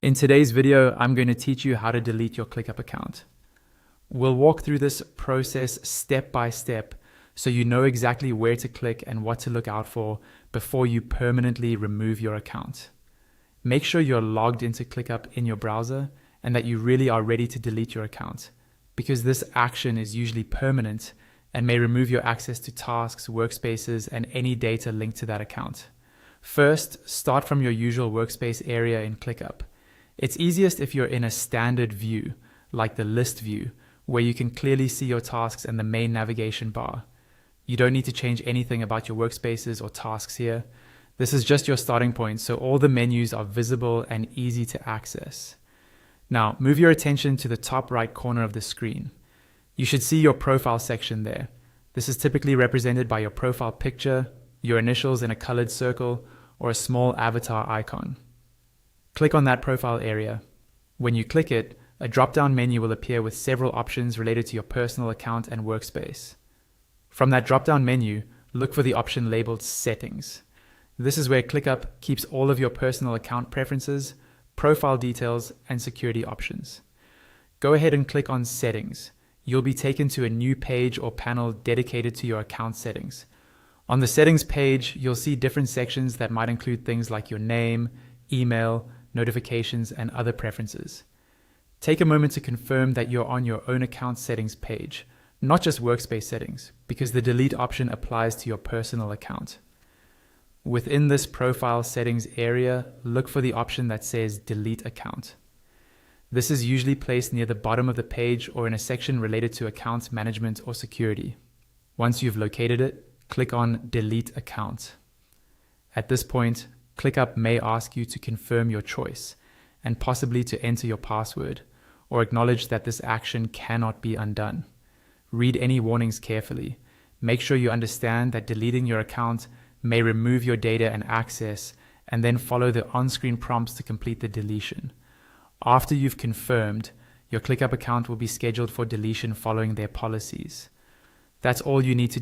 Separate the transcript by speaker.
Speaker 1: In today's video, I'm going to teach you how to delete your ClickUp account. We'll walk through this process step by step so you know exactly where to click and what to look out for before you permanently remove your account. Make sure you're logged into ClickUp in your browser and that you really are ready to delete your account, because this action is usually permanent and may remove your access to tasks, workspaces, and any data linked to that account. First, start from your usual workspace area in ClickUp. It's easiest if you're in a standard view, like the list view, where you can clearly see your tasks and the main navigation bar. You don't need to change anything about your workspaces or tasks here. This is just your starting point, so all the menus are visible and easy to access. Now, move your attention to the top right corner of the screen. You should see your profile section there. This is typically represented by your profile picture, your initials in a colored circle, or a small avatar icon. Click on that profile area. When you click it, a drop-down menu will appear with several options related to your personal account and workspace. From that drop-down menu, look for the option labeled Settings. This is where ClickUp keeps all of your personal account preferences, profile details, and security options. Go ahead and click on Settings. You'll be taken to a new page or panel dedicated to your account settings. On the settings page, you'll see different sections that might include things like your name, email, notifications, and other preferences. Take a moment to confirm that you're on your own account settings page, not just workspace settings, because the delete option applies to your personal account. Within this profile settings area, look for the option that says Delete Account. This is usually placed near the bottom of the page or in a section related to account management or security. Once you've located it, click on Delete Account. At this point, ClickUp may ask you to confirm your choice and possibly to enter your password or acknowledge that this action cannot be undone. Read any warnings carefully. Make sure you understand that deleting your account may remove your data and access, and then follow the on-screen prompts to complete the deletion. After you've confirmed, your ClickUp account will be scheduled for deletion following their policies. That's all you need to